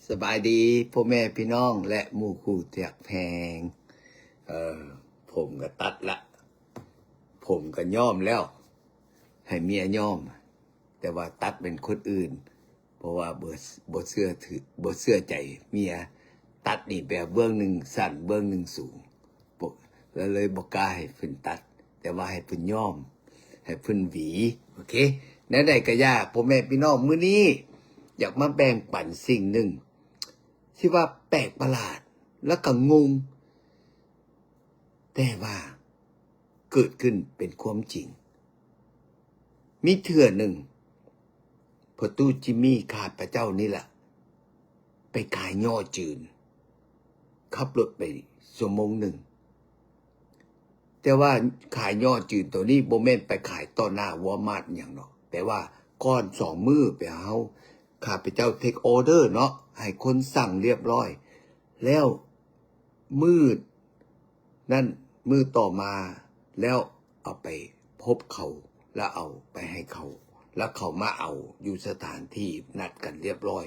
สบายดีพ่อแม่พี่น้องและหมู่คู่เตียกแพงผมก็ตัดละผมก็ย่อมแล้วให้เมียย่อมแต่ว่าตัดเป็นคนอื่นเพราะว่าบ่เชื่อถือบ่เชื่อใจเมียตัดนี่แบบเบื้องหนึ่งสั้นเบื้องหนึ่งสูงแล้วเลยบ่กล้าให้เพิ่นตัดแต่ว่าให้เพิ่นย่อมให้เพิ่นหวีโอเคแนวใดก็ยากพ่อแม่พี่น้องมื้อนี้อยากมาแบ่งปันสิ่งหนึ่งที่ว่าแปลกประหลาดแล้วก็งงแต่ว่าเกิดขึ้นเป็นความจริงมีเถื่อหนึ่งพอตู้จิมมี่ขาดพระเจ้านี่แหละไปขายย่อจืนขับรถไปชั่วโมงหนึ่งแต่ว่าขายย่อจืนตัวนี้โบแม่นไปขายต่อหน้าวอร์มาร์ทอย่างเนาะแต่ว่าก้อน2 มื้อไปเอาข้าพเจ้าเทคออเดอร์เนาะให้คนสั่งเรียบร้อยแล้วมืดนั่นมือต่อมาแล้วเอาไปพบเขาแล้วเอาไปให้เขาแล้วเขามาเอาอยู่สถานที่นัดกันเรียบร้อย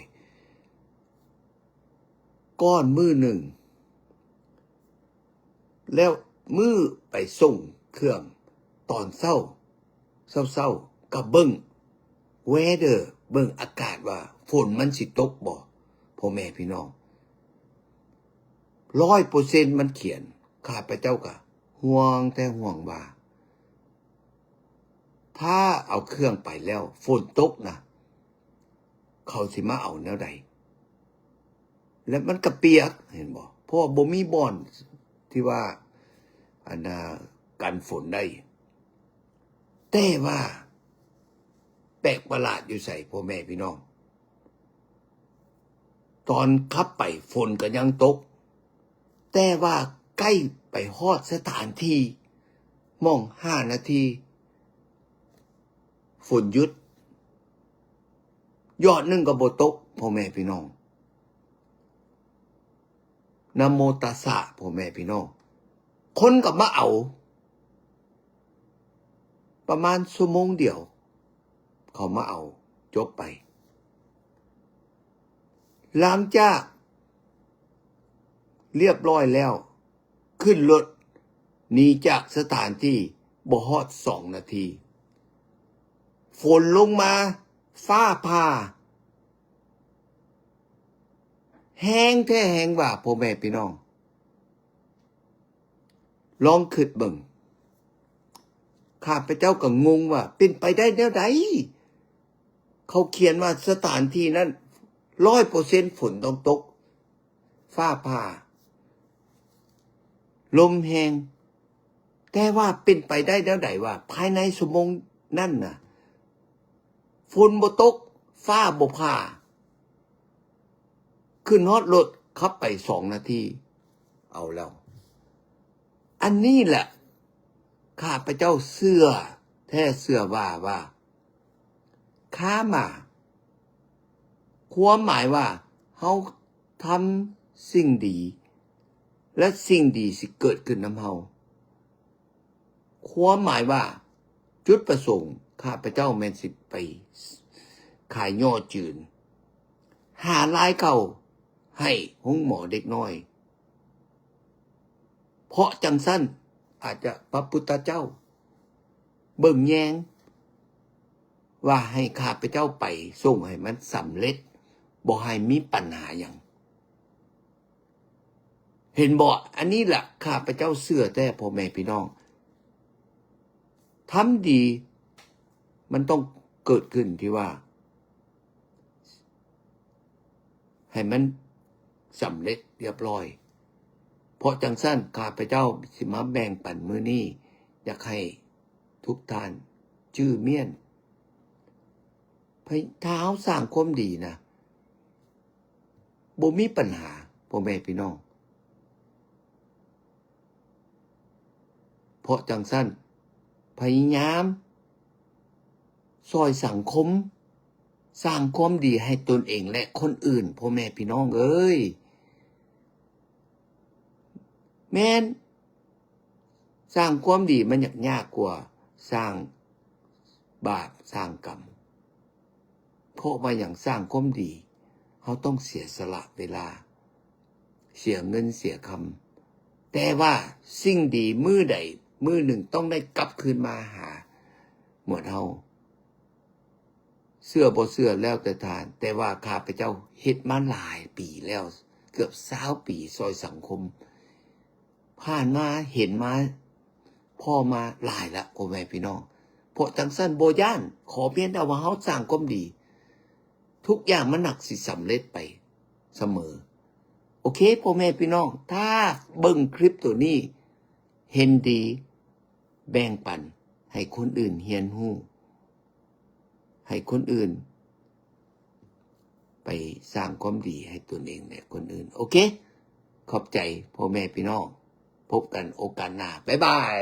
ก้อนมือหนึ่งแล้วมือไปส่งเครื่องตอนเศร้ากับเบิ้งเวเดอร์เบิ้งอากาศว่าฝนมันสิตกบ่พ่อแม่พี่น้อง100%มันเขียนข้าพเจ้าก็ห่วงแต่ห่วงว่าถ้าเอาเครื่องไปแล้วฝนตกนะเขาสิมาเอาแนวใดแล้วมันก็เปียกเห็นบ่เพราะบ่มีบ่อนที่ว่ากันฝนได้แต่ว่าแปลกประหลาดอยู่ใส่พ่อแม่พี่น้องตอนขับไปฝนก็ยังตกแต่ว่าใกล้ไปฮอดสถานที่มอง5 นาทีฝนหยุดยอดหนึ่งก็บ่ตกพ่อแม่พี่น้องนะโมตัสสะพ่อแม่พี่น้องคนก็มาเอาประมาณชั่วโมงเดียวเขามาเอาจบไปหลังจากเรียบร้อยแล้วขึ้นรถหนีจากสถานที่บ่ฮอด2 นาทีฝนลงมาฟ้าผ่าแห้งแท้แห้งว่าพ่อแม่พี่น้องลองคิดเบิ่งข้าพเจ้าก็งงว่าเป็นไปได้แนวใดเขาเขียนว่าสถานที่นั้น100%ฝนต้องตกฟ้าผ่าลมแห้งแต่ว่าเป็นไปได้แนวใดว่าภายในชั่วโมงนั่นน่ะฝนบ่ตกฟ้าบ่ผ่าขึ้นฮอดรถขับไป2 นาทีเอาแล้วอันนี้แหละข้าพเจ้าเชื่อแท้เชื่อว่าข้ามาความหมายว่าเฮาทำสิ่งดีและสิ่งดีสิเกิดขึ้นนำเฮาความหมายว่าจุดประสงค์ข้าพเจ้าแม่นสิไปขายย่อจืนหาลายเก่าให้ห้องหมอเด็กน้อยเพราะจังสั้นอาจจะพระพุทธเจ้าเบิ่งแยงว่าให้ข้าพเจ้าไปส่งให้มันสำเร็จบ่ให้มีปัญหาอย่างเห็นบ่อันนี้แหละข้าพเจ้าเชื่อแต่พ่อแม่พี่น้องทำดีมันต้องเกิดขึ้นที่ว่าให้มันสำเร็จเรียบร้อยเพราะจังสั้นข้าพเจ้าสิมาแบ่งปันมื้อนี้อยากให้ทุกท่านชื่อเมียนถ้าเฮาสร้างความดีนะบ่มีปัญหาพ่อแม่พี่น้องเพราะจังสั้นพยายามซอยสังคมสร้างความดีให้ตนเองและคนอื่นพ่อแม่พี่น้องเอ้ยแม่นสร้างความดีมันยากกว่าสร้างบาปสร้างกรรมเพราะว่าอย่างสร้างความดี เขาต้องเสียสละเวลา เสียเงินเสียคำแต่ว่าสิ่งดีมือใดมือหนึ่งต้องได้กลับคืนมาหาหมวดเฮาเสื้อบ่เสื้อแล้วแต่ทานแต่ว่าข้าพเจ้าเฮ็ดมาหลายปีแล้วเกือบ20 ปีซอยสังคมผ่านมาเห็นมาพ่อมาหลายละพ่อแม่พี่น้องเพราะจังซั่นบ่ย่านขอเพียงแต่ว่าเฮาสร้างความดีทุกอย่างมันหนักสิสำเร็จไปเสมอโอเคพ่อแม่พี่น้องถ้าเบิ่งคลิปตัวนี้เห็นดีแบ่งปันให้คนอื่นเรียนรู้ให้คนอื่นไปสร้างความดีให้ตนเองและคนอื่นโอเคขอบใจพ่อแม่พี่น้องพบกันโอกาสหน้าบ๊ายบาย